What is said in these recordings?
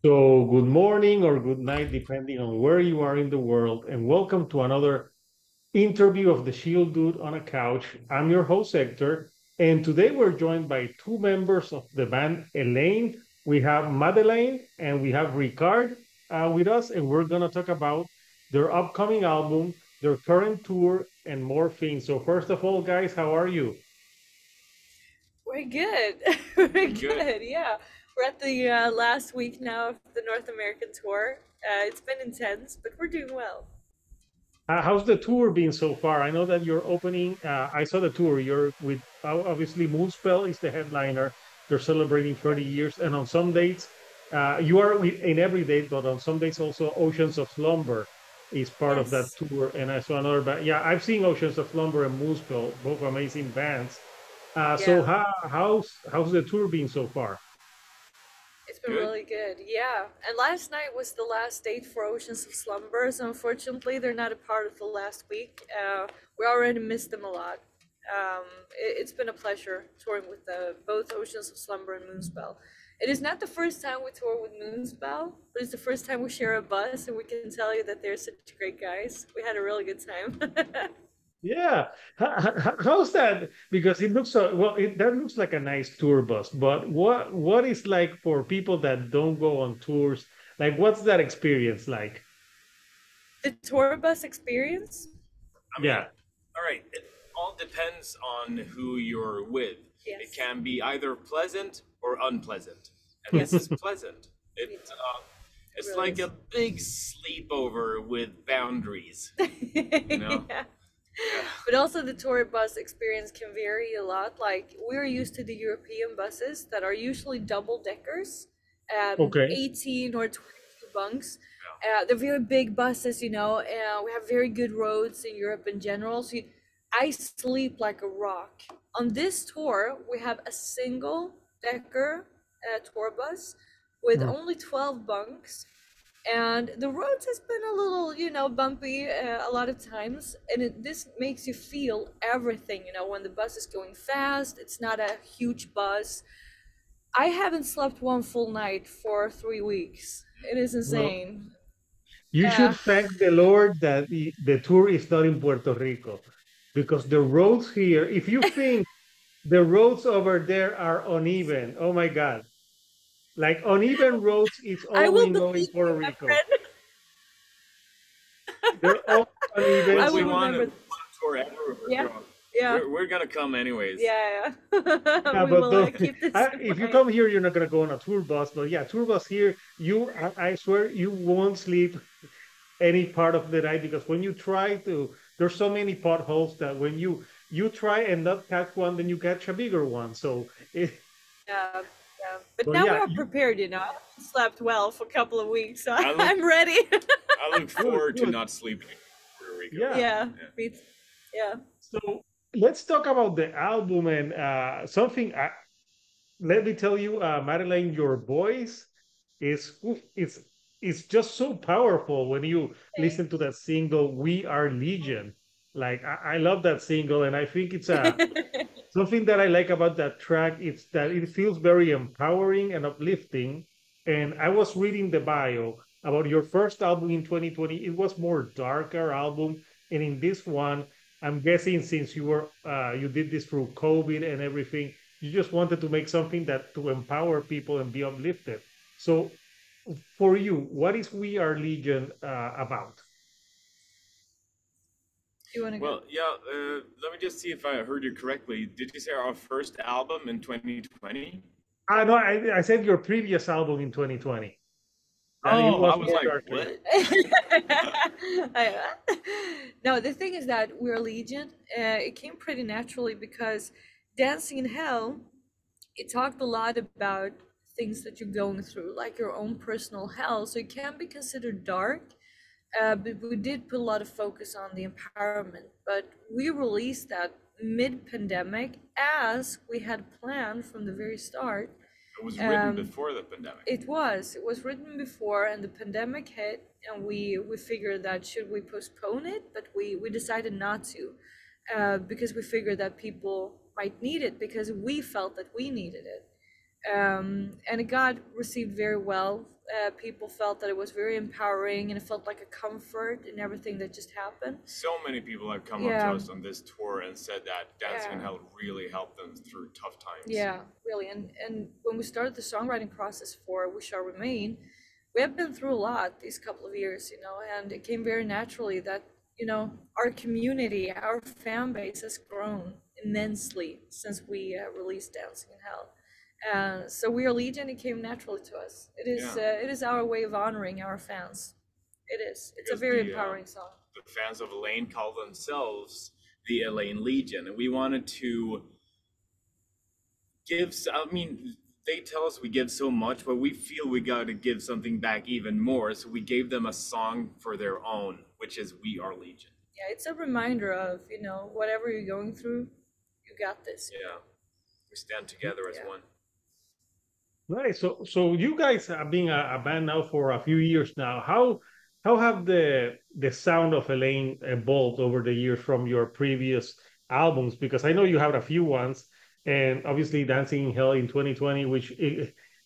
So, good morning or good night, depending on where you are in the world, and welcome to another interview of the Shield Dude on a Couch. I'm your host, Hector, and today we're joined by two members of the band Elaine. We have Madeleine and we have Ricard with us, and we're going to talk about their upcoming album, their current tour, and more things. So, first of all, guys, how are you? We're good. We're Doing good. good. Yeah, we're at the last week now of the North American tour. It's been intense, but we're doing well. How's the tour been so far? I know that you're opening. I saw the tour. You're with obviously Moonspell is the headliner. They're celebrating 30 years, and on some dates, you are in every date, but on some dates also Oceans of Slumber is part of that Yes. tour. And I saw another band. Yeah, I've seen Oceans of Slumber and Moonspell, both amazing bands. So Yeah, how's the tour been so far? it's been Good. really good. Yeah, and last night was the last date for Oceans of Slumber. So unfortunately, they're not a part of the last week. We already missed them a lot. It's been a pleasure touring with both Oceans of Slumber and Moonspell. It is not the first time we tour with Moonspell, but it's the first time we share a bus, and we can tell you that they're such great guys. We had a really good time. Yeah, how's that? Because it looks so well. That looks like a nice tour bus. But what is like for people that don't go on tours? Like, what's that experience like? The tour bus experience? I mean, Yeah. all right, it all depends on who you're with. It Yes. can be either pleasant or unpleasant. And this is Yes, pleasant. it It's really like a is. big sleepover with boundaries, you know? Yeah. Yeah. But also the tour bus experience can vary a lot. Like we're used to the European buses that are usually double deckers, Okay. 18 or 22 bunks. Yeah. They're very big buses, we have very good roads in Europe in general. I sleep like a rock. On this tour, we have a single decker tour bus with Mm. only 12 bunks, and the roads has been a little bumpy a lot of times, and this makes you feel everything, when the bus is going fast. It's not a huge bus. I haven't slept one full night for 3 weeks. It is Well, insane. you uh should thank the Lord that the tour is not in Puerto Rico, because the roads here, if you think the roads over there are uneven, oh my God, like uneven roads is I all will we know in believe Puerto you, my Rico. friend. They're all uneven. I If we will So want to, remember. tour ever, Yeah, yeah, we're gonna come anyways. yeah, yeah. yeah, We but will don't, keep this in if you mind. come here, you're not gonna go on a tour bus. But yeah, tour bus here, I swear, you won't sleep any part of the night because when you try to, there's so many potholes that when you try and not catch one, then you catch a bigger one. So, Yeah, yeah. But so now yeah, we're prepared, I slept well for a couple of weeks, so I look I'm ready. I look good, forward to good, not sleeping in Puerto Rico. yeah. Yeah, Yeah. yeah. So let's talk about the album and something. Let me tell you, Madeline, your voice is oof, it's just so powerful when you listen to that single "We Are Legion." Like I love that single, and I think it's a something that I like about that track. It's that it feels very empowering and uplifting. And I was reading the bio about your first album in 2020. It was more darker album, and in this one, I'm guessing since you did this through COVID and everything, you just wanted to make something that to empower people and be uplifted. So for you, what is We Are Legion about? You want to go? Well, yeah, let me just see if I heard you correctly. Did you say our first album in 2020? I know I said your previous album in 2020 that it Oh, I was was more like, darker. what? I- no, the thing is that We're Legion, it came pretty naturally because Dancing in Hell, it talked a lot about things that you're going through, like your own personal hell. So it can be considered dark, but we did put a lot of focus on the empowerment. But we released that mid-pandemic as we had planned from the very start. It was written Um, before the pandemic. it was written before, and the pandemic hit, and we figured that should we postpone it, but we decided not to, because we figured that people might need it because we felt that we needed it. And it got received very well. People felt that it was very empowering, and it felt like a comfort in everything that just happened. So many people have come up to Yeah, us on this tour and said that Dancing in yeah, Hell really helped them through tough times. yeah, really. And when we started the songwriting process for "We Shall Remain," we have been through a lot these couple of years, and it came very naturally that our community, our fan base has grown immensely since we released "Dancing in Hell." So "We Are Legion," it came naturally to us. Yeah, It is our way of honoring our fans. It is. It's a because very empowering song. the fans of Elaine call themselves the Elaine Legion, and we wanted to give. I mean, they tell us we give so much, but we feel we got to give something back even more. So we gave them a song for their own, which is "We Are Legion." Yeah, it's a reminder of, whatever you're going through, you got this. Yeah, we stand together as Yeah. one. Right. So you guys have been a band now for a few years now. How have the sound of Elaine evolved over the years from your previous albums? Because I know you have a few ones, and obviously Dancing in Hell in 2020, which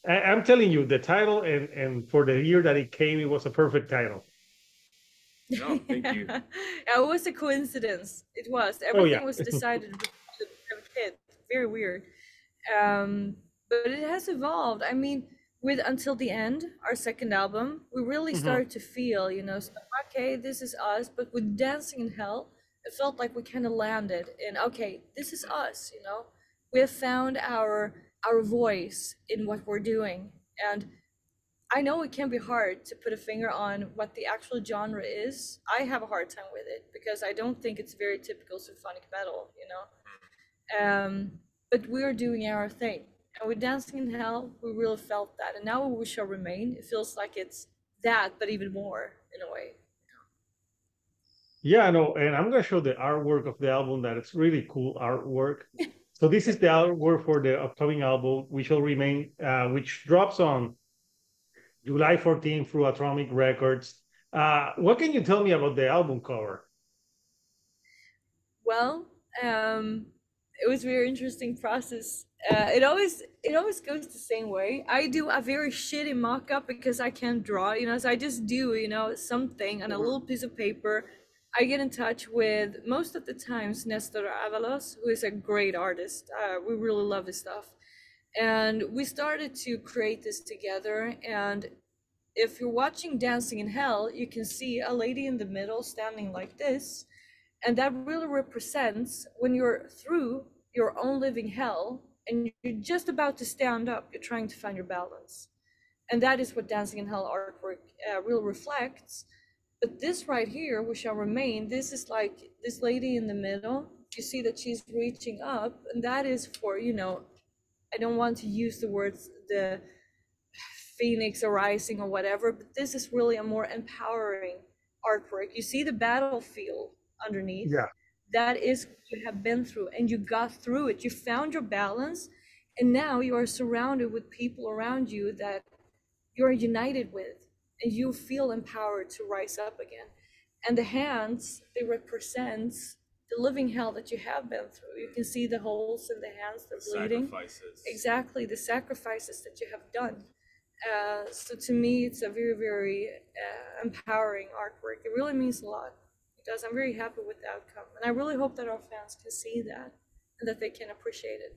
I'm telling you, the title and for the year that it came, it was a perfect title. No, thank you. Yeah, it was a coincidence. It was. Oh yeah. Everything was decided before the hit. Very weird. But it has evolved. I mean, with Until the End, our second album, we really Mhm. started to feel, okay, this is us. But with Dancing in Hell, it felt like we kind of landed in, okay, this is us. We have found our voice in what we're doing. And I know it can be hard to put a finger on what the actual genre is. I have a hard time with it because I don't think it's very typical symphonic metal. But we are doing our thing. And with Dancing in Hell, we really felt that. And now We Shall Remain, it feels like it's that, but even more in a way. Yeah, no, and I'm gonna show the artwork of the album. That it's really cool artwork. So this is the artwork for the upcoming album, We Shall Remain, which drops on July 14th through Atomic Records. What can you tell me about the album cover? Well, it was a very interesting process. It always goes the same way. I do a very shitty mock-up because I can't draw, so I just do, something on a little piece of paper. I get in touch with, most of the times, Nestor Avalos, who is a great artist. We really love his stuff. And we started to create this together. And if you're watching Dancing in Hell, you can see a lady in the middle standing like this, and that really represents when you're through your own living hell and you're just about to stand up, you're trying to find your balance. And that is what Dancing in Hell artwork really reflects. But this right here, We Shall Remain, this is like this lady in the middle. You see that she's reaching up, and that is for, I don't want to use the words the phoenix arising or whatever, but this is really a more empowering artwork. You see the battlefield underneath. Yeah, That is what you have been through, and you got through it. You found your balance, and now you are surrounded with people around you that you're united with, and you feel empowered to rise up again. And the hands, they represent the living hell that you have been through. You can see the holes in the hands, they're bleeding. Sacrifices. Exactly, the sacrifices that you have done. So to me, it's a very, very empowering artwork. It really means a lot. It does. I'm very happy with the outcome. And I really hope that our fans can see that and that they can appreciate it.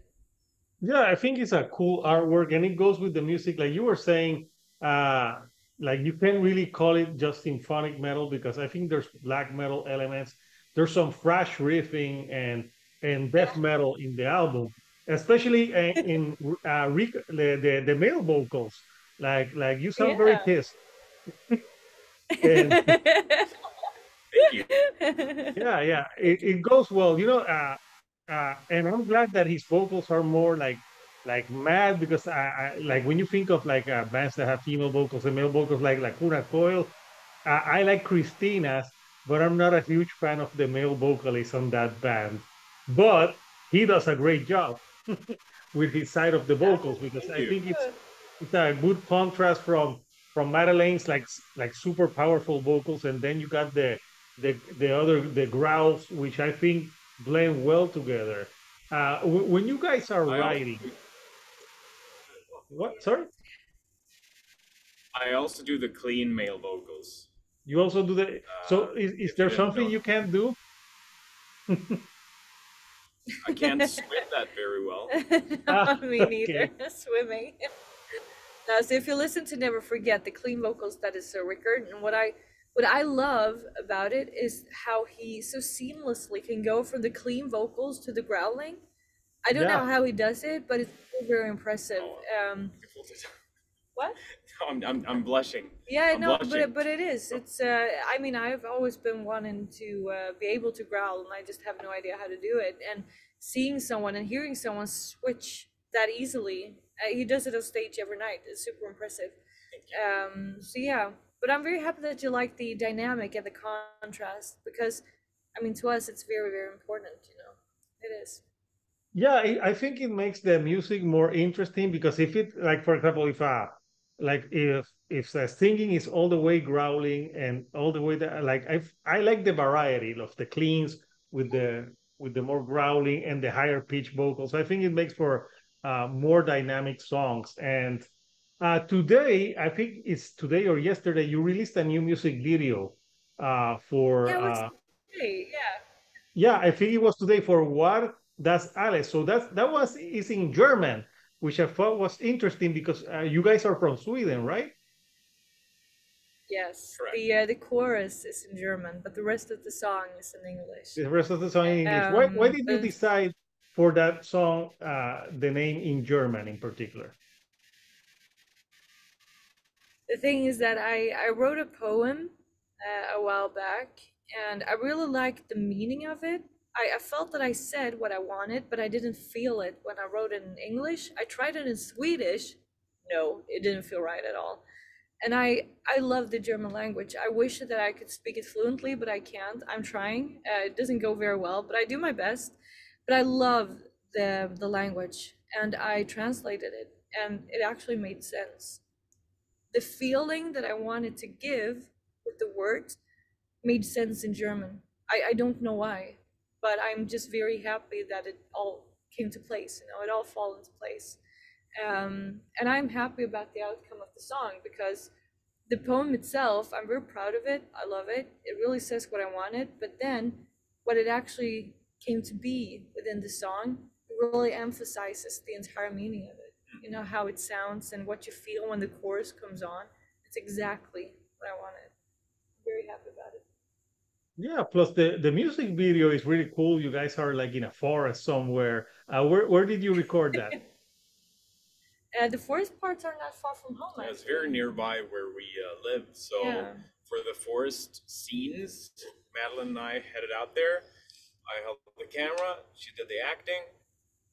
yeah, I think it's a cool artwork, and it goes with the music, like you were saying. Uh, like you can't really call it just symphonic metal because I think there's black metal elements. There's some thrash riffing and death metal in the album, especially in the male vocals. Like you sound very Yeah. pissed, and Thank you. yeah, it goes well. And I'm glad that his vocals are more like mad because I like when you think of like bands that have female vocals and male vocals like Kuna Coil. I like Christina's, but I'm not a huge fan of the male vocalist on that band. But he does a great job with his side of the vocals because Thank I you. think it's a good contrast from Madeleine's like super powerful vocals, and then you got the growls, which I think blend well together. When you guys are I writing, What? Sorry? I also do the clean male vocals. You also do the. So is If you there didn't something know, you can't do? I can't swim that very well. No, Ah, me neither. okay. Swimming. Now, so if you listen to Never Forget, the clean vocals, that is Rikard, and what I love about it is how he so seamlessly can go from the clean vocals to the growling. I don't know Yeah. how he does it, but it's very impressive. Oh, Um, what? I'm blushing. Yeah, I'm no, blushing. but it is. It's I mean, I've always been wanting to be able to growl, and I just have no idea how to do it. And seeing someone and hearing someone switch that easily, he does it on stage every night. It's super impressive. So yeah, but I'm very happy that you like the dynamic and the contrast because, I mean, to us, it's very, very important. You know, it is. Yeah, I think it makes the music more interesting because if it, like, for example, like if the singing is all the way growling and all the way that, like, I like the variety of the cleans with the more growling and the higher pitch vocals. I think it makes for more dynamic songs. And today, I think it's today or yesterday, you released a new music video for Yeah, what's hey, yeah. yeah, I think it was today for What Does Alles. So that was is in German, which I thought was interesting because you guys are from Sweden, right? Yes, Correct. the chorus is in German, but the rest of the song is in English. The rest of the song in English. Why did you But decide for that song the name in German in particular? the thing is that I wrote a poem a while back, and I really liked the meaning of it. I felt that I said what I wanted, but I didn't feel it when I wrote it in English. I tried it in Swedish. No, it didn't feel right at all. And I love the German language. I wish that I could speak it fluently, but I can't. I'm trying. It doesn't go very well, but I do my best. But I love the language, and I translated it, and it actually made sense. The feeling that I wanted to give with the words made sense in German. I don't know why, but I'm just very happy that it all came to place. You know, it all fall into place. And I'm happy about the outcome of the song because the poem itself, I'm very proud of it. I love it. It really says what I wanted. But then what it actually came to be within the song really emphasizes the entire meaning of it. You know, how it sounds and what you feel when the chorus comes on. It's exactly what I wanted. I'm very happy about it. Yeah, plus the music video is really cool. You guys are like in a forest somewhere. Where did you record that? The forest parts are not far from home, Yeah, it's very actually. nearby where we live. So Yeah, for the forest scenes, Madeline and I headed out there. I held the camera. She did the acting.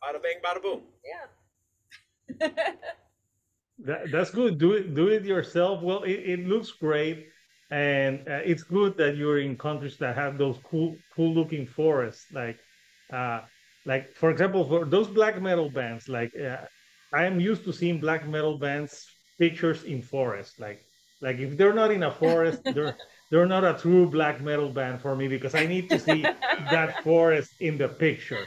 Bada bang, bada boom. yeah. That's good. Do it yourself. Well, it looks great, and it's good that you're in countries that have those cool looking forests. Uh, like for example, for those black metal bands, I am used to seeing black metal bands pictures in forests. Like if they're not in a forest, they're not a true black metal band for me because I need to see that forest in the picture.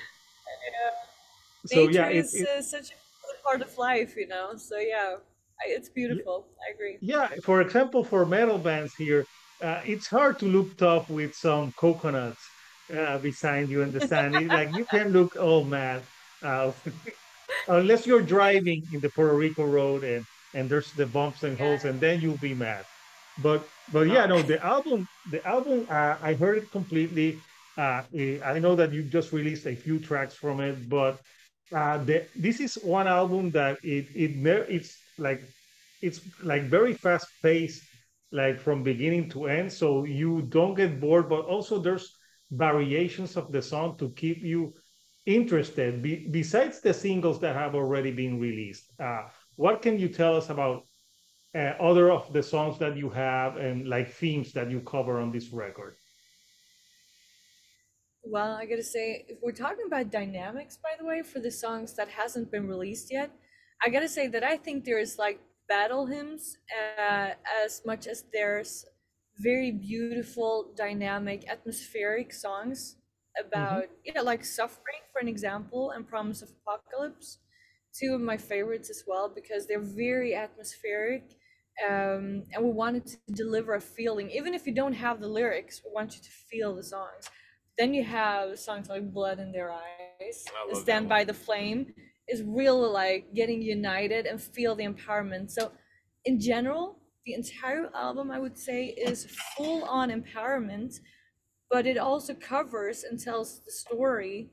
So Nature yeah, is such a good part of life, you know. So yeah, it's beautiful. I agree. yeah, for example, for metal bands here, it's hard to look tough with some coconuts beside you in the sand. Like you can look all mad uh, unless you're driving in the Puerto Rico road and there's the bumps and holes, Yeah. and then you'll be mad. But yeah, Oh, no, the album, I heard it completely. I know that you just released a few tracks from it, but this is one album that it's like very fast paced, like from beginning to end, so you don't get bored. But also there's variations of the song to keep you interested. Besides the singles that have already been released, what can you tell us about other of the songs that you have and like themes that you cover on this record? Well, I gotta say, if we're talking about dynamics, by the way, for the songs that hasn't been released yet, I gotta say that I think there's like battle hymns as much as there's very beautiful, dynamic, atmospheric songs Mhm. about, like Suffering, for an example, and Promise of Apocalypse. two of my favorites as well because they're very atmospheric. And we wanted to deliver a feeling. Even if you don't have the lyrics, we want you to feel the songs. Then you have songs like Blood in Their Eyes, Stand by the Flame, is really like getting united and feel the empowerment. So in general, the entire album, I would say, is full on empowerment, but it also covers and tells the story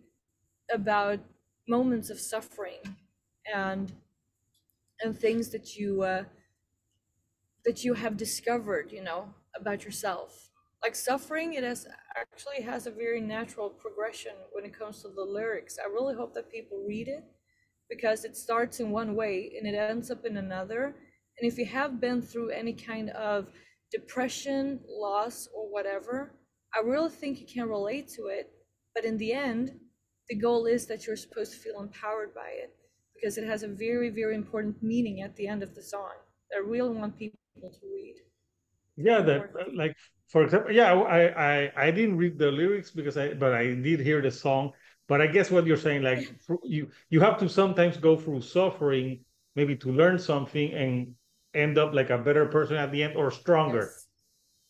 about moments of suffering and things that you have discovered, you know, about yourself. Like suffering, it actually has a very natural progression when it comes to the lyrics. I really hope that people read it because it starts in one way and it ends up in another. And if you have been through any kind of depression, loss, or whatever, I really think you can relate to it. But in the end, the goal is that you're supposed to feel empowered by it because it has a very, very important meaning at the end of the song. I really want people to read. Yeah, that like for example, yeah, I didn't read the lyrics because but I did hear the song. But I guess what you're saying, like you have to sometimes go through suffering, maybe to learn something and end up like a better person at the end or stronger. Yes.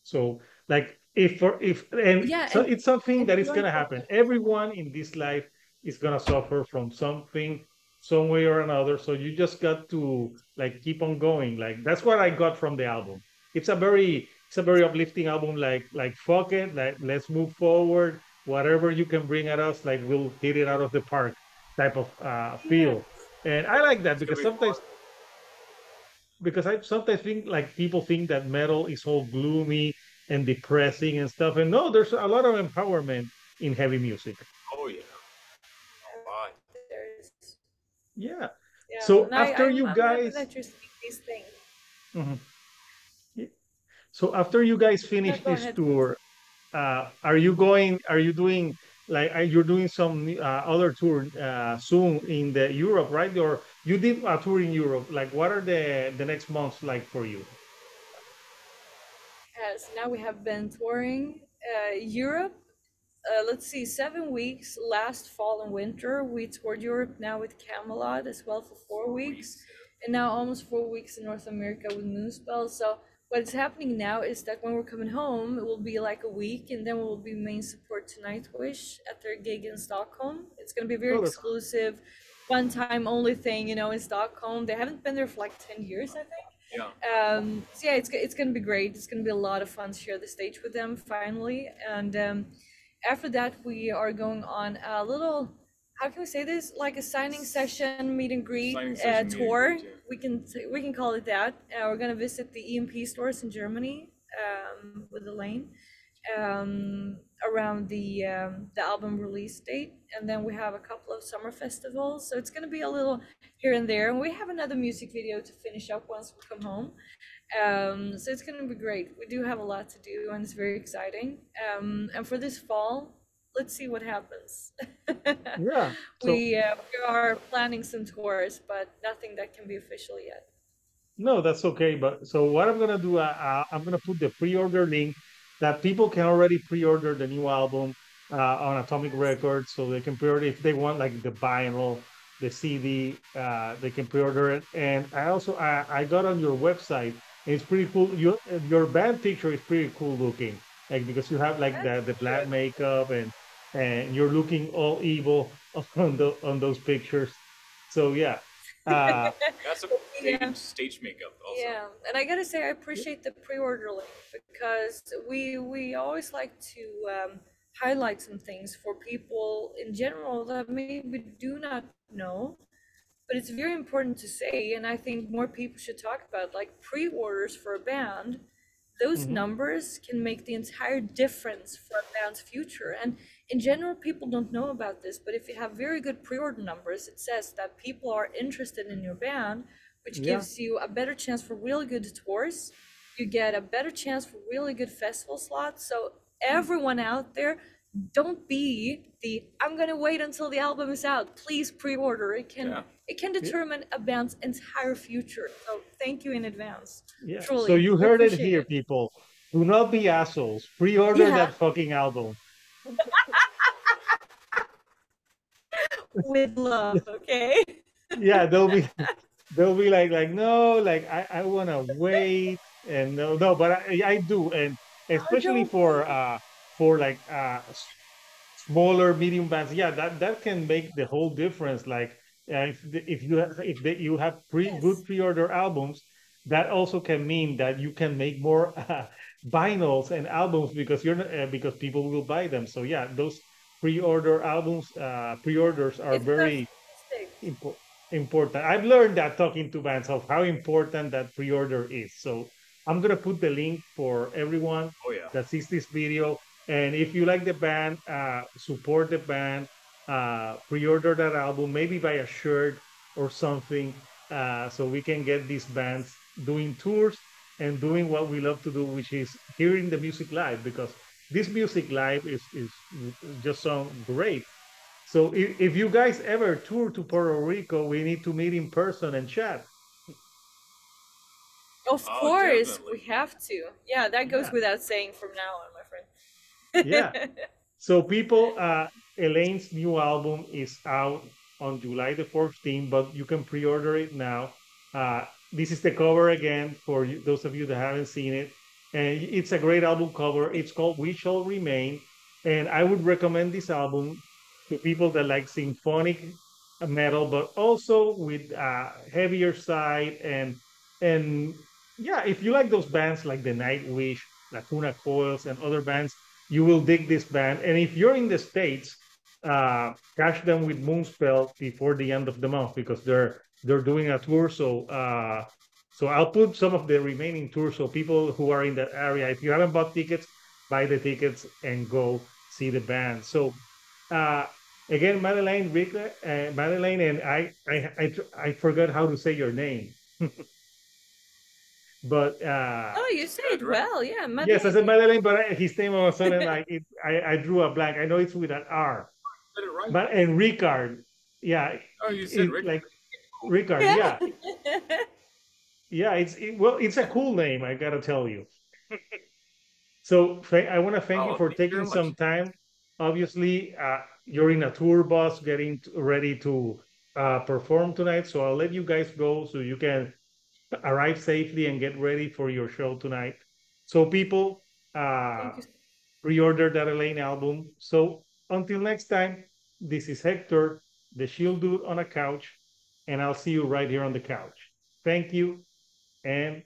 So like if and Yeah, so it's something and that is learn gonna from happen. Everyone in this life is gonna suffer from something, some way or another. So you just got to like keep on going. Like that's what I got from the album. It's a very uplifting album. Like fuck it, like let's move forward. Whatever you can bring at us, like we'll hit it out of the park type of yeah, feel. And I like that It's gonna because be fun. I sometimes think like people think that metal is all gloomy and depressing and stuff. And no, there's a lot of empowerment in heavy music. Oh yeah, a lot. there's Yeah. yeah, So and after you I'm happy guys, that you're speaking these things. Mhm. Yeah. So after you guys No, finish go this ahead. tour, are you doing like you're doing some other tour soon in the Europe, right? Or you did a tour in Europe. Like, what are the next months like for you? Yes, now we have been touring Europe. Let's see, 7 weeks last fall and winter. We toured Europe now with Camelot as well for 4 weeks, 4 weeks. and now almost 4 weeks in North America with Moonspell. So what's happening now is that when we're coming home, it will be like a week, and then we'll be main support to Nightwish at their gig in Stockholm. It's gonna be a very Oh, that's exclusive, one time only thing, you know, in Stockholm. They haven't been there for like 10 years, I think. Yeah. So yeah, it's gonna be great. It's gonna be a lot of fun to share the stage with them finally. And after that, we are going on a little, how can we say this? Like a signing session, meet and greet Signing session, meet and tour. greet, yeah. We can call it that. We're gonna visit the EMP stores in Germany with Elaine around the album release date, and then we have a couple of summer festivals. So it's gonna be a little here and there, and we have another music video to finish up once we come home. So it's gonna be great. We do have a lot to do, and it's very exciting. And for this fall, let's see what happens. yeah. So We are planning some tours, but nothing that can be official yet. no, that's okay. But so what I'm gonna do, I'm gonna put the pre-order link that people can already pre-order the new album on Atomic Records, so they can pre-order if they want like the vinyl, the CD, they can pre-order it. And I got on your website. And it's pretty cool. Your band picture is pretty cool looking, like because you have like That's the black good. makeup and you're looking all evil on those pictures. So yeah. Uh, That's a Yeah. stage makeup also. Yeah, and I gotta say I appreciate the pre-order link because we always like to highlight some things for people in general that maybe do not know, but it's very important to say, and I think more people should talk about like pre-orders for a band. Those mhm. numbers can make the entire difference for a band's future. And in general, people don't know about this, but if you have very good pre-order numbers, it says that people are interested in your band, which Yeah. gives you a better chance for really good tours. You get a better chance for really good festival slots. So everyone out there, don't be the I'm gonna wait until the album is out. Please pre-order. Yeah. It can Yeah. determine a band's entire future. So thank you in advance. Yeah. So Truly, you we heard it appreciate here, it. people. Do not be assholes. Pre-order Yeah, that fucking album. with love, okay? yeah, they'll be like no, like I want to wait, and no, but I do, and I especially don't for like smaller medium bands, yeah, that can make the whole difference. Like if you have, you have good yes. pre-order albums, that also can mean that you can make more vinyls and albums because you're not, because people will buy them. So yeah, those pre-order albums, pre-orders are It's perfect very mistake. Impo- important. I've learned that talking to bands of how important that pre-order is. So I'm gonna put the link for everyone Oh yeah. that sees this video. And if you like the band, support the band, pre-order that album, maybe buy a shirt or something, so we can get these bands doing tours and doing what we love to do, which is hearing the music live, because this music live is just so great. So if you guys ever tour to Puerto Rico, we need to meet in person and chat. Of Oh, course, we definitely. have to. Yeah, that goes Yeah, without saying from now on, yeah. my friend. So people, Elaine's new album is out on July the 14th, but you can pre-order it now. This is the cover again for you, those of you that haven't seen it. And it's a great album cover. It's called We Shall Remain. And I would recommend this album to people that like symphonic metal, but also with heavier side and yeah, if you like those bands like the Nightwish, Lacuna Coils, and other bands, you will dig this band. And if you're in the States, catch them with Moonspell before the end of the month because they're doing a tour. So I'll put some of the remaining tours so people who are in that area, if you haven't bought tickets, buy the tickets and go see the band. So uh, again, Madeleine, Rick, Madeleine, and I forgot how to say your name, but Oh, You you say said it right. well. Yeah, yes, I Madeleine. said Madeleine, but his name all of a sudden I drew a blank. I know it's with an R, You said it right. but and Ricard, yeah, Oh, you said it Rick. like Ricard, Yeah. yeah, yeah. Well, it's a cool name. I gotta tell you. So I want to thank you Oh, for thank you taking very much. some time. Obviously, you're in a tour bus getting ready to perform tonight, so I'll let you guys go so you can arrive safely and get ready for your show tonight. So people, uh, Thank you. pre-order that Elaine album. So until next time, this is Hector, the Shield Dude on a couch, and I'll see you right here on the couch. Thank you and